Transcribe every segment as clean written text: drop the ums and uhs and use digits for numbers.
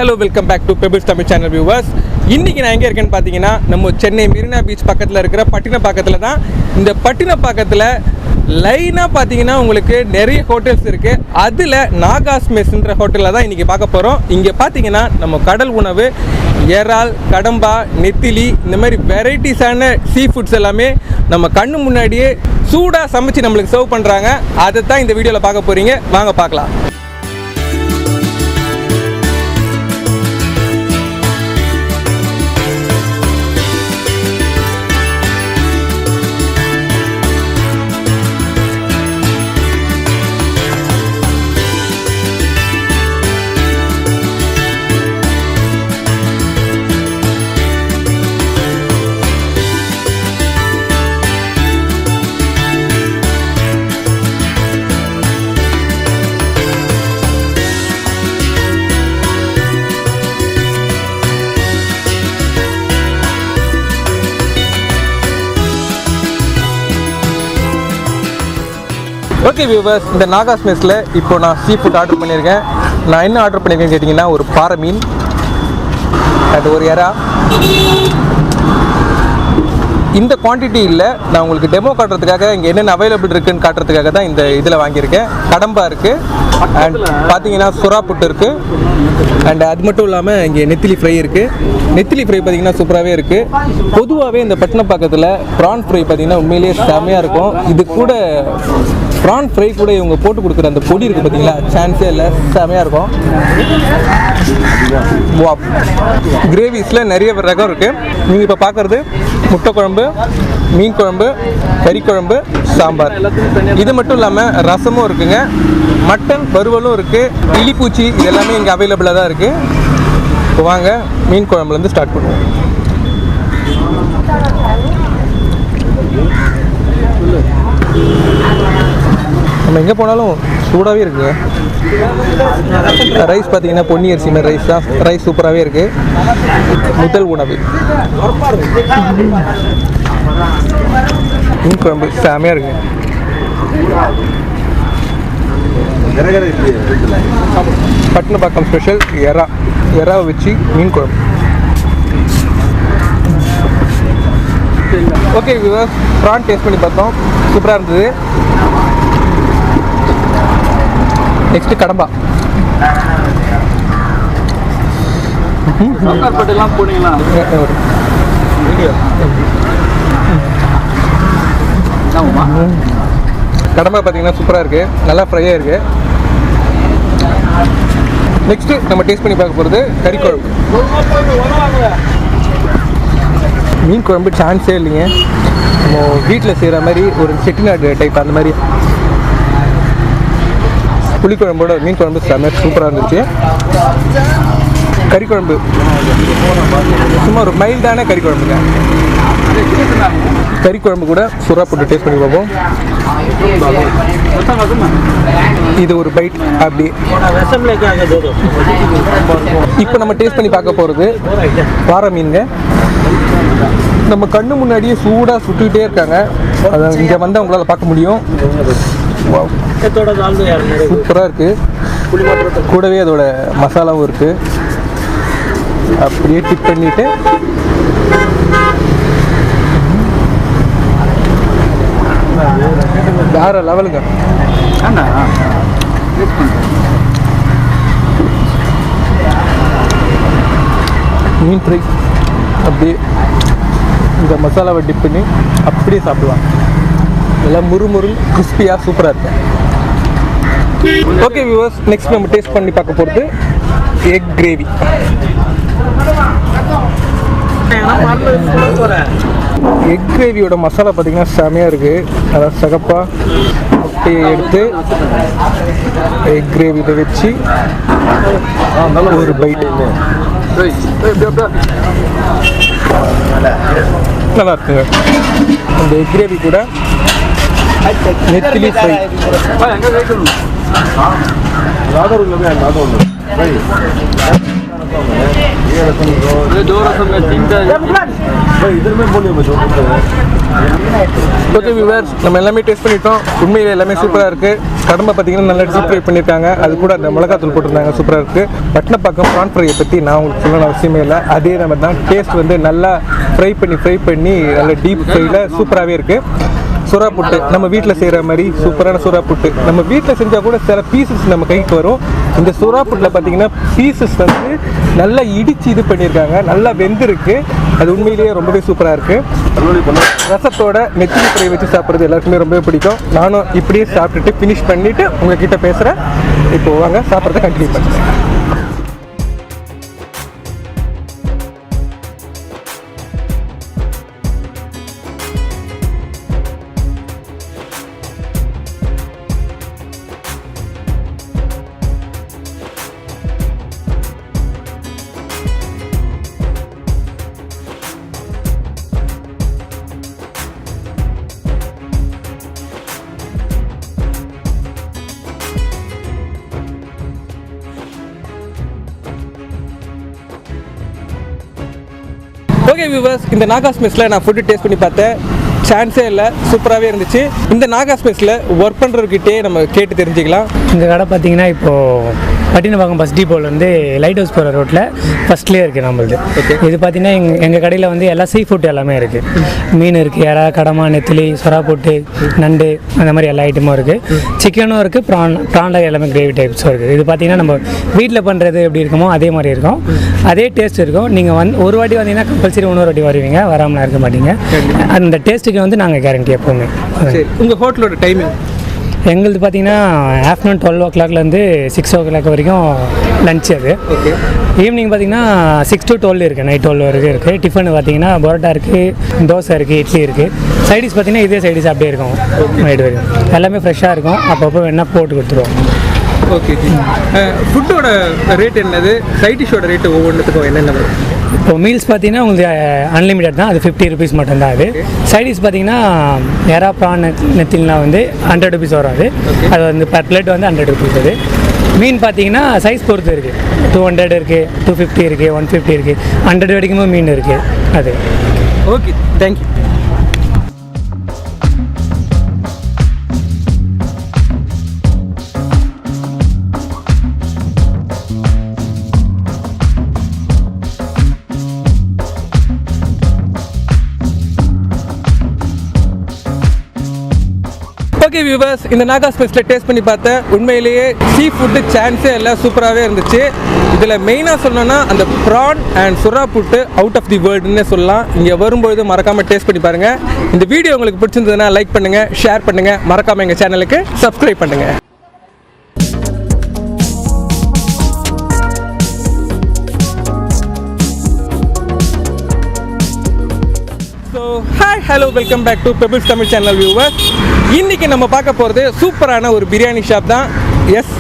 Hello, welcome back to Pebbles Tamil channel viewers. இன்னைக்கு நான் எங்க இருக்கேன்னு பாத்தீங்கன்னா நம்ம சென்னை மெரினா பீச் பக்கத்துல இருக்கிற பட்டினப்பாக்கத்துல தான். இந்த பட்டினப்பாக்கத்துல லைனா பாத்தீங்கன்னா உங்களுக்கு நிறைய ஹோட்டல்ஸ் இருக்கு. அதுல நாகாஸ் மெஸ்ன்ற ஹோட்டல்ல தான் இன்னைக்கு பார்க்க போறோம். இங்க பாத்தீங்கன்னா நம்ம கடல் உணவு இறால், கடம்பா, நெத்திலி இந்த மாதிரி வெரைட்டிஸான சீ ஃபுட்ஸ் எல்லாமே நம்ம கண்ணு முன்னாடியே சூடா சமைச்சு நம்மளுக்கு சர்வ் பண்றாங்க. அதை தான் இந்த வீடியோல பார்க்க போறீங்க. வாங்க பார்க்கலாம். ஓகே வியூவர்ஸ், இந்த நாகாஸ் மெஸ்ஸில் இப்போ நான் சீ ஃபுட் ஆர்டர் பண்ணியிருக்கேன். நான் என்ன ஆர்டர் பண்ணியிருக்கேன்னு கேட்டிங்கன்னா, ஒரு பாறை மீன் அண்ட் ஒரு எறா. இந்த குவான்டிட்டி இல்லை, நான் உங்களுக்கு டெமோ காட்டுறதுக்காக இங்கே என்னென்ன அவைலபிள் இருக்குதுன்னு காட்டுறதுக்காக தான் இந்த இதில் வாங்கியிருக்கேன். கடம்பா இருக்குது அண்ட் பார்த்தீங்கன்னா சுறா புட்டு இருக்குது அண்ட் அது மட்டும் இல்லாமல் இங்கே நெத்திலி ஃப்ரை இருக்குது. நெத்திலி ஃப்ரை பார்த்திங்கன்னா சூப்பராகவே இருக்குது. பொதுவாகவே இந்த பட்டினப்பாக்கத்தில் ப்ரான் ஃப்ரை பார்த்திங்கன்னா உண்மையிலேயே செம்மையாக இருக்கும். இது கூட ப்ரான் ஃப்ரை கூட இவங்க போட்டு கொடுக்குற அந்த பொடி இருக்குது பார்த்தீங்களா, சான்ஸே இல்லை, செம்மையாக இருக்கும். வா, கிரேவிஸில் நிறைய ரகம் இருக்குது. நீங்கள் இப்போ பார்க்குறது முட்டை குழம்பு, மீன் குழம்பு, கறி குழம்பு, சாம்பார். இது மட்டும் இல்லாமல் ரசமும் இருக்குங்க, மட்டன் வறுவலும் இருக்குது, இலிப்பூச்சி, இது எல்லாமே இங்கே அவைலபிளாக தான் இருக்குது. இப்போ வாங்க மீன் குழம்புலேருந்து ஸ்டார்ட் பண்ணுவோம். நம்ம எங்கே போனாலும் சூடாகவே இருக்குது. ரைஸ் பார்த்தீங்கன்னா பொன்னி அரிசி மாதிரி ரைஸ் தான். ரைஸ் சூப்பராகவே இருக்குது. முதல் உணவு மீன் குழம்பு செமையாக இருக்குது. பட்டினப்பாக்கம் ஸ்பெஷல் எறாவை வச்சு மீன் குழம்பு. ஓகே வியூவர்ஸ், ப்ரான் டேஸ்ட் பண்ணி பார்த்தோம், சூப்பராக இருந்தது. நெக்ஸ்ட் கடம்பா. கடம்பா பார்த்தீங்கன்னா சூப்பராக இருக்குது, நல்லா ஃப்ரையாக இருக்குது. நெக்ஸ்ட்டு நம்ம டேஸ்ட் பண்ணி பார்க்க போகிறது கறி குழம்பு. மீன் குழம்பு சான்ஸே இல்லைங்க. நம்ம வீட்டில் செய்கிற மாதிரி ஒரு செட்டிநாடு டைப் அந்த மாதிரி புளிக்குழம்போட மீன் குழம்பு செம்ம சூப்பராக இருந்துச்சு. கறி குழம்பு சும்மா ஒரு மைல்டான கறி குழம்புங்க. கறி குழம்பு கூட சுறா போட்டு டேஸ்ட் பண்ணி பார்ப்போம். இது ஒரு பைட் அப்படி. இப்போ நம்ம டேஸ்ட் பண்ணி பார்க்க போகிறது பாறை மீனுங்க. நம்ம கண்ணு முன்னாடியே சூடாக சுட்டுக்கிட்டே இருக்காங்க. அதை இங்கே வந்து அவங்களால பார்க்க முடியும். சூப்பராக இருக்குது. கூடவே அதோட மசாலாவும் இருக்குது. அப்படியே டிப் பண்ணிட்டு வேற லெவலுங்க. மீன் ஃப்ரை அப்படியே இந்த மசாலாவை டிப் பண்ணி அப்படியே சாப்பிடுவாங்க. எல்லாம் முறுமுறு கிறிஸ்பியாக சூப்பராக இருக்கு. ஓகே வியூவர்ஸ், நெக்ஸ்ட் நம்ம டேஸ்ட் பண்ணி பார்க்க போகிறது எக் கிரேவி. எக் கிரேவியோட மசாலா பார்த்தீங்கன்னா செமையாக இருக்குது. அதாவது சகப்பாக அப்படியே எடுத்து எக் கிரேவியில் வச்சு ஒரு பைட். நல்லா இருக்குங்க. அந்த எக் கிரேவி கூட நெத்திலி ஃப்ரை. इधर में बोलिए ஓகே வியூவர்ஸ், நம்ம எல்லாமே டேஸ்ட் பண்ணிட்டோம். உண்மையிலே எல்லாமே சூப்பராக இருக்குது. கடம்பை பார்த்தீங்கன்னா நல்லா டீப் ஃப்ரை பண்ணியிருக்காங்க. அது கூட அந்த மிளகாத்தூள் போட்டிருந்தாங்க, சூப்பராக இருக்குது. பட்டினப்பாக்கம் ப்ரான் ஃப்ரையை பற்றி நான் உங்களுக்கு சொல்லணும் அவசியமே இல்லை. அதே நம்ம தான் டேஸ்ட் வந்து நல்லா ஃப்ரை பண்ணி நல்லா டீப் ஃப்ரையில் சூப்பராகவே இருக்குது. சுறா புட்டு நம்ம வீட்டில் செய்கிற மாதிரி சூப்பரான சுறா புட்டு. நம்ம வீட்டில் செஞ்சால் கூட சில பீசஸ் நம்ம கைக்கு வரும். இந்த சுறா புட்டில் பார்த்தீங்கன்னா பீசஸ் வந்து நல்லா இடித்து இது பண்ணியிருக்காங்க, நல்லா வெந்திருக்கு. அது உண்மையிலேயே ரொம்பவே சூப்பராக இருக்குது. ரசத்தோட நெத்திலி ஃப்ரை வச்சு சாப்பிட்றது எல்லாருக்குமே ரொம்பவே பிடிக்கும். நானும் இப்படியே சாப்பிட்டுட்டு ஃபினிஷ் பண்ணிவிட்டு உங்ககிட்ட பேசுகிறேன். இப்போது வாங்க சாப்பிட்றத கண்டினியூ பண்ணுறேன். ஓகே வியூவர்ஸ், இந்த நாகாஸ் மெஸ்ஸில் நான் ஃபுட்டு டேஸ்ட் பண்ணி பார்த்தேன். சான்ஸே இல்லை, சூப்பராகவே இருந்துச்சு. இந்த நாகாஸ் மெஸ்ஸில் ஒர்க் பண்ணுறவர்கிட்டே நம்ம கேட்டு தெரிஞ்சுக்கலாம். இந்த கடை பார்த்தீங்கன்னா இப்போது பட்டினப்பாக்கம் பஸ் டிப்போலேருந்து லைட் ஹவுஸ் போகிற ரோட்டில் ஃபஸ்ட்லேயே இருக்குது நம்மளுது. இது பார்த்தீங்கன்னா எங்கள் கடையில் வந்து எல்லா சீ ஃபுட் எல்லாமே இருக்குது. மீன் இருக்குது, இறா, கடமா, நெத்திலி, சொரா புட்டு, நண்டு, அந்த மாதிரி எல்லா ஐட்டமும் இருக்குது. சிக்கனும் இருக்குது, ப்ரானில் எல்லாமே கிரேவி டைப்ஸும் இருக்குது. இது பார்த்தீங்கன்னா நம்ம வீட்டில் பண்ணுறது எப்படி இருக்குமோ அதே மாதிரி இருக்கும், அதே டேஸ்ட் இருக்கும். நீங்கள் ஒரு வாட்டி வந்தீங்கன்னா கம்பல்சரி இன்னொரு வாட்டி வருவீங்க, வராமல் இருக்க மாட்டீங்க. அந்த டேஸ்ட்டுக்கு வந்து நாங்கள் கேரண்டி எப்போவுமே. உங்கள் ஹோட்டலோட டைமிங் எங்களுது பார்த்தீங்கன்னா ஆஃப்டர்நூன் 12 o'clockலேருந்து 6 o'clock வரைக்கும் லஞ்ச். அது ஈவினிங் பார்த்தீங்கன்னா 6 to 12 இருக்குது, நைட் 12 வரைக்கும் இருக்குது. டிஃபன் பார்த்தீங்கன்னா பரோட்டா இருக்குது, தோசை இருக்குது, இட்லி இருக்குது. சைடிஷ் பார்த்தீங்கன்னா இதே சைடிஷ் அப்படியே இருக்கும் நைட் வரைக்கும். எல்லாமே ஃப்ரெஷ்ஷாக இருக்கும், அப்பப்போ வேணால் போட்டு கொடுத்துருவோம். ஓகே, ஃபுட்டோட ரேட் என்னது, சைட் டிஷ்ஷோட ரேட்டு ஒவ்வொன்றுத்துக்கும் என்னென்ன வரும்? இப்போ மீல்ஸ் பார்த்தீங்கன்னா உங்களுக்கு அன்லிமிட்டட் தான், அது 50 rupees மட்டும்தான். அது சைடிஷ் பார்த்தீங்கன்னா எறா, ப்ரான், நெத்திலாம் வந்து 100 rupees வரும். அது வந்து பர் பிளேட் வந்து 100 rupees. அது மீன் பார்த்தீங்கன்னா சைஸ் பொறுத்து இருக்குது, 200 இருக்குது, 250 இருக்குது, 150 இருக்குது, 100 வரைக்குமே மீன் இருக்குது. அது ஓகே, தேங்க்யூ. ஓகே வியூவர்ஸ், இந்த நாகாஸ் மெஸ்ஸில் டேஸ்ட் பண்ணி பார்த்தேன். உண்மையிலேயே சீ ஃபுட்டு சான்ஸே எல்லாம் சூப்பராகவே இருந்துச்சு. இதில் மெயினாக சொல்லணும்னா அந்த ப்ரான் அண்ட் சுறா புட்டு அவுட் ஆஃப் தி வேர்ல்டுன்னே சொல்லலாம். இங்கே வரும்போது மறக்காமல் டேஸ்ட் பண்ணி பாருங்கள். இந்த வீடியோ உங்களுக்கு பிடிச்சிருந்ததுன்னா லைக் பண்ணுங்கள், ஷேர் பண்ணுங்கள், மறக்காமல் எங்கள் சேனலுக்கு சப்ஸ்கிரைப் பண்ணுங்கள். Hi, hello, welcome back to Pebbles Tamil channel viewers. இன்றைக்கி நம்ம பார்க்க போகிறது சூப்பரான ஒரு பிரியாணி ஷாப் தான். Yes,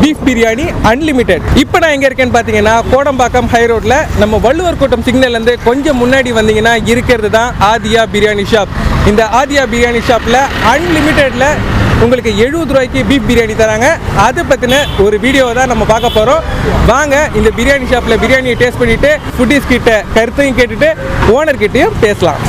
beef biryani unlimited. இப்போ நான் எங்கே இருக்கேன்னு பார்த்தீங்கன்னா கோடம்பாக்கம் ஹை ரோட்டில் நம்ம வள்ளுவர் கோட்டம் சிக்னல்லேருந்து கொஞ்சம் முன்னாடி வந்தீங்கன்னா இருக்கிறது தான் ஆதியா பிரியாணி ஷாப். இந்த ஆதியா பிரியாணி ஷாப்பில் அன்லிமிட்டெடில் உங்களுக்கு 70 ரூபாய்க்கு பீஃப் பிரியாணி தராங்க. அதை பற்றின ஒரு வீடியோவை தான் நம்ம பார்க்க போகிறோம். வாங்க இந்த பிரியாணி ஷாப்பில் பிரியாணியை டேஸ்ட் பண்ணிவிட்டு ஃபுட்டீஸ் கிட்ட கருத்தையும் கேட்டுட்டு ஓனர்கிட்டையும் பேசலாம்.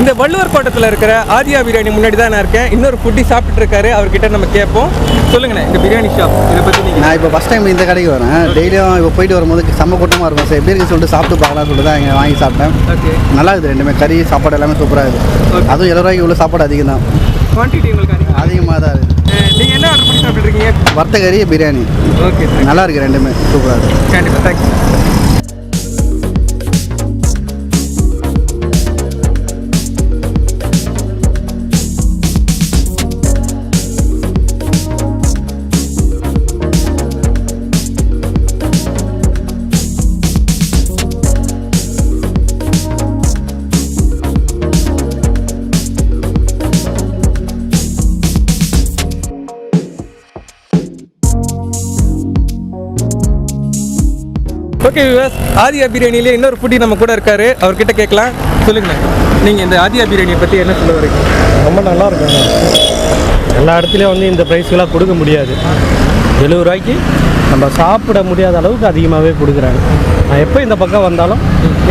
இந்த வள்ளுவர் கோட்டத்தில் இருக்கிற ஆதியா பிரியாணி முன்னாடி தான் நான் இருக்கேன். இன்னொரு ஃபுட்டி சாப்பிட்டு இருக்காரு, அவர்கிட்ட நம்ம கேட்போம். சொல்லுங்கண்ணே, இந்த பிரியாணி ஷாப் இதை பற்றி நீங்கள். நான் இப்போ ஃபஸ்ட் டைம் இந்த கடைக்கு வரேன். டெய்லியும் இப்போ போயிட்டு வரும்போது செம்ம கூட்டமாக இருக்கும். சரி எப்படி இருக்குன்னு சொல்லிட்டு சாப்பிட்டு பார்க்கலாம்னு சொல்லிட்டு தான் இங்கே வாங்கி சாப்பிட்டேன். ஓகே, நல்லா இருக்குது. ரெண்டுமே கறி சாப்பாடு எல்லாமே சூப்பராக இருக்குது. அதுவும் 70 ரூபாய்க்கு உள்ள சாப்பாடு அதிகம் தான். குவான்டிட்டி உங்களுக்கு அதிகமாக தான் இருக்குது. நீங்கள் என்ன ஆர்டர் பண்ணி சாப்பிட்ருக்கீங்க? வறுத்த கறி, பிரியாணி. ஓகே, நல்லா இருக்குது, ரெண்டுமே சூப்பராக இருக்குது. கண்டிப்பாக, தேங்க்ஸ். ஓகே விவாஸ், ஆதியா பிரியாணியிலே இன்னொரு ஃபுட்டி நம்ம கூட இருக்காரு, அவர்கிட்ட கேட்கலாம். சொல்லுங்கண்ணே, நீங்கள் இந்த ஆதியா பிரியாணியை பற்றி என்ன சொல்ல வரீங்க? ரொம்ப நல்லா இருக்குங்க. எல்லா இடத்துலையும் வந்து இந்த ப்ரைஸ்க்கெல்லாம் கொடுக்க முடியாது. 70 ரூபாய்க்கு நம்ம சாப்பிட முடியாத அளவுக்கு அதிகமாகவே கொடுக்குறாங்க. நான் எப்போ இந்த பக்கம் வந்தாலும்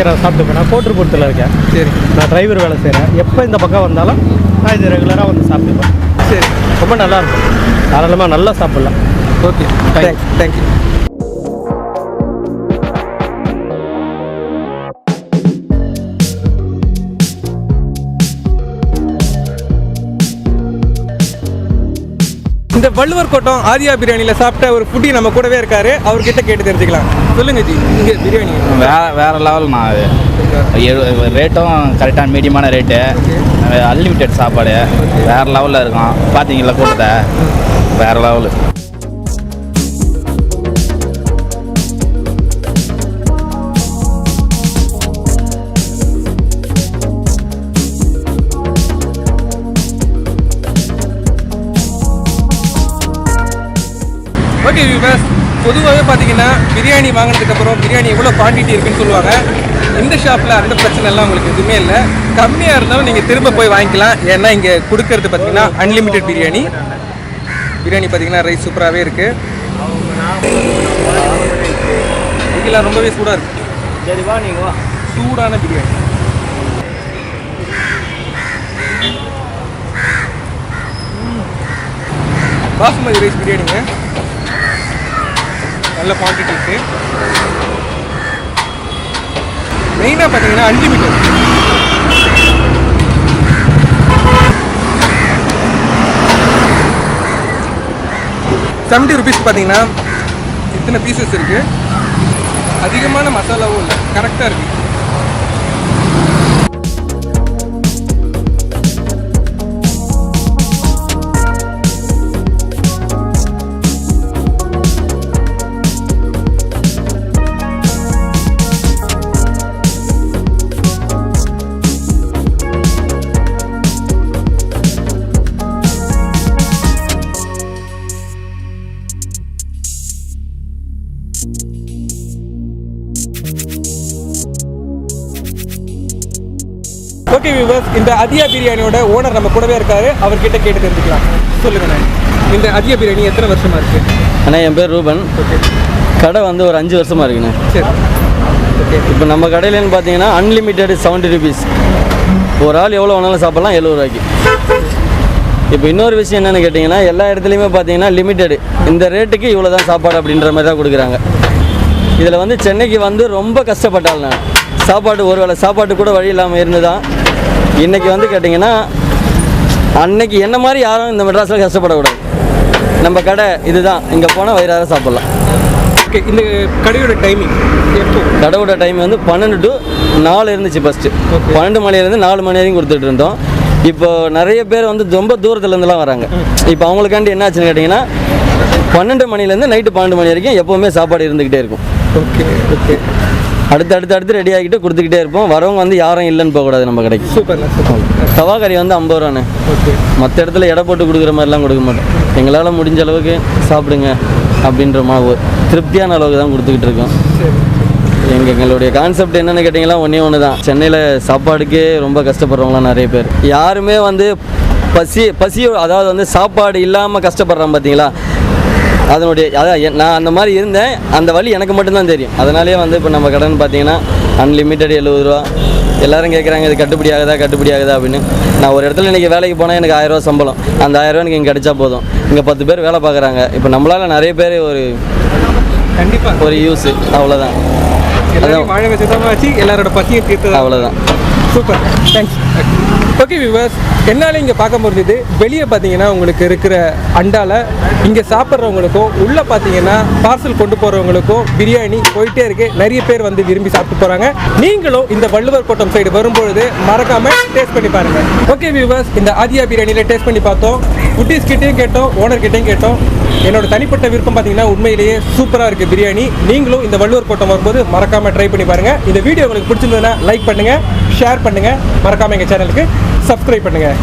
நான் சாப்பிட்டுப்பேன். நான் கோட்டூர்புரத்தில் இருக்கேன். சரி, நான் டிரைவர் வேலை செய்கிறேன். எப்போ இந்த பக்கம் வந்தாலும் நான் இது ரெகுலராக வந்து சாப்பிட்டுப்பேன். சரி, ரொம்ப நல்லாயிருக்கும். தாராளமாக நல்லா சாப்பிட்லாம். Okay, thank you. இந்த வள்ளுவர் கோட்டம் ஆதியா பிரியாணியில் சாப்பிட்ட ஒரு ஃபுட்டி நம்ம கூடவே இருக்காரு, அவர்கிட்ட கேட்டு தெரிஞ்சுக்கலாம். சொல்லுங்க ஜி, இங்கே பிரியாணி வேறு லெவல்ண்ணா. அது ரேட்டும் கரெக்டான மீடியமான ரேட்டு, அன்லிமிட்டெட் சாப்பாடு வேறு லெவலில் இருக்கும். பார்த்தீங்களா கூட்டத்தை, வேறு லெவலு. ஓகே விவாஸ், பொதுவாகவே பார்த்தீங்கன்னா பிரியாணி வாங்கினதுக்கப்புறம் பிரியாணி எவ்வளோ குவான்டிட்டி இருக்குன்னு சொல்லுவாங்க. இந்த ஷாப்பில் அந்த பிரச்சனைலாம் உங்களுக்கு எதுவுமே இல்லை. கம்மியாக இருந்தாலும் நீங்கள் திரும்ப போய் வாங்கிக்கலாம். ஏன்னா இங்கே கொடுக்கறது பார்த்தீங்கன்னா அன்லிமிட்டெட் பிரியாணி. பிரியாணி பார்த்தீங்கன்னா ரைஸ் சூப்பராகவே இருக்குது. இதெல்லாம் ரொம்பவே சூடாக இருக்குது. சரிவா, நீங்கள் வா. சூடான பிரியாணி. பாசுமதி ரைஸ் பிரியாணிங்க, நல்ல குவான்டிட்டி இருக்குது. மெயினாக பார்த்தீங்கன்னா அன்லிமிட்டட். ₹70 பார்த்தீங்கன்னா இத்தனை பீசஸ் இருக்குது. அதிகமான மசாலாவும் இல்லை, கரெக்டாக இருக்குது. ஓகே வியூவர்ஸ், இந்த அதியா பிரியாணியோட ஓனர் நம்ம கூடவே இருக்காரு, அவர்கிட்ட கேட்டு தெரிஞ்சுக்கலாம். சொல்லுங்கண்ணே, இந்த அதியா பிரியாணி எத்தனை வருஷமாக இருக்குது? அண்ணா, என் பேர் ரூபன். ஓகே. கடை வந்து ஒரு 5 வருஷமாக இருக்குண்ணே. சரி, ஓகே. இப்போ நம்ம கடையிலன்னு பார்த்தீங்கன்னா அன்லிமிட்டெட் ₹70. ஒரு ஆள் எவ்வளோ வேணாலும் சாப்பிட்லாம், 70 ரூபாய்க்கு. இப்போ இன்னொரு விஷயம் என்னென்னு கேட்டிங்கன்னா, எல்லா இடத்துலையுமே பார்த்தீங்கன்னா லிமிட்டெடு, இந்த ரேட்டுக்கு இவ்வளோ தான் சாப்பாடு அப்படின்ற மாதிரி தான் கொடுக்குறாங்க. இதில் வந்து சென்னைக்கு வந்து ரொம்ப கஷ்டப்பட்டாள் நான். சாப்பாடு ஒரு வேளை சாப்பாட்டு கூட வழி இல்லாமல் இருந்து தான் இன்றைக்கி வந்து கேட்டிங்கன்னா, அன்னைக்கு என்ன மாதிரி யாரும் இந்த மெட்ராஸில் கஷ்டப்படக்கூடாது. நம்ம கடை இதுதான், இங்கே போனால் வயிறார சாப்பிட்லாம். ஓகே. இந்த கடையோட டைமிங் எப்போ? கடையோட டைம் வந்து 12 to 4 இருந்துச்சு ஃபஸ்ட்டு. 12 மணிலேருந்து 4 மணி வரைக்கும் கொடுத்துட்டு இருந்தோம். இப்போ நிறைய பேர் வந்து ரொம்ப தூரத்துலேருந்துலாம் வராங்க. இப்போ அவங்களுக்காண்டி என்ன ஆச்சுன்னு கேட்டிங்கன்னா, 12 மணிலேருந்து நைட்டு 12 மணி வரைக்கும் எப்போவுமே சாப்பாடு இருந்துக்கிட்டே இருக்கும். Okay, okay. அடுத்து ரெடி ஆகிட்டு கொடுத்துக்கிட்டே இருப்போம். வரவங்க வந்து யாரும் இல்லைன்னு போகக்கூடாது நம்ம கடைக்கு. Super super. தவா கறி வந்து 50 ரூபாண்ணே. ஓகே. மற்ற இடத்துல எடை போட்டு கொடுக்குற மாதிரிலாம் கொடுக்க மாட்டோம். எங்களால் முடிஞ்ச அளவுக்கு சாப்பிடுங்க அப்படின்ற மாதிரி திருப்தியான அளவுக்கு தான் கொடுத்துக்கிட்டு இருக்கோம். எங்களுடைய கான்செப்ட் என்னென்னு கேட்டிங்கன்னா, ஒன்று தான். சென்னையில் சாப்பாடுக்கே ரொம்ப கஷ்டப்படுறவங்களாம் நிறைய பேர். யாருமே வந்து பசி அதாவது வந்து சாப்பாடு இல்லாமல் கஷ்டப்படுறான் பார்த்தீங்களா, அதனுடைய அதான் நான் அந்த மாதிரி இருந்தேன். அந்த வழி எனக்கு மட்டும்தான் தெரியும். அதனாலே வந்து இப்போ நம்ம கடைன்னு பார்த்தீங்கன்னா அன்லிமிட்டட் 70 ரூபா. எல்லோரும் கேட்குறாங்க, இது கட்டுப்படி ஆகுதா அப்படின்னு. நான் ஒரு இடத்துல இன்றைக்கி வேலைக்கு போனால் எனக்கு 1000 ரூபா சம்பளம். அந்த 1000 ரூபா எனக்கு இங்கே கிடைச்சா போதும். இங்கே 10 பேர் வேலை பார்க்குறாங்க. இப்போ நம்மளால் நிறைய பேர் ஒரு கண்டிப்பாக ஒரு யூஸு, அவ்வளோதான். அதான் வாழ வச்சு தான் வச்சு எல்லாரோட பசியை தீர்த்து, அவ்வளோதான். Super, thanks. ஓகே வியூவர்ஸ், என்னால் இங்கே பார்க்க முடிஞ்சது, வெளியே பார்த்தீங்கன்னா உங்களுக்கு இருக்கிற அண்டாவில் இங்கே சாப்பிட்றவங்களுக்கும் உள்ளே பார்த்தீங்கன்னா பார்சல் கொண்டு போகிறவங்களுக்கும் பிரியாணி போயிட்டே இருக்குது. நிறைய பேர் வந்து விரும்பி சாப்பிட்டு போகிறாங்க. நீங்களும் இந்த வள்ளுவர் கோட்டம் சைடு வரும்பொழுது மறக்காமல் டேஸ்ட் பண்ணி பாருங்கள். ஓகே வியூவர்ஸ், இந்த ஆதியா பிரியாணியில் டேஸ்ட் பண்ணி பார்த்தோம். ஃபுட்டீஸ் கிட்டேயும் கேட்டோம், ஓனர்கிட்டையும் கேட்டோம். என்னோட தனிப்பட்ட விருப்பம் பார்த்தீங்கன்னா உண்மையிலேயே சூப்பராக இருக்குது பிரியாணி. நீங்களும் இந்த வள்ளுவர் கோட்டம் வரும்போது மறக்காமல் ட்ரை பண்ணி பாருங்கள். இந்த வீடியோ உங்களுக்கு பிடிச்சிருந்ததுன்னா லைக் பண்ணுங்கள், ஷேர் பண்ணுங்கள், மறக்காமல் எங்கள் சேனலுக்கு சப்ஸ்கிரைப் பண்ணுங்கள்.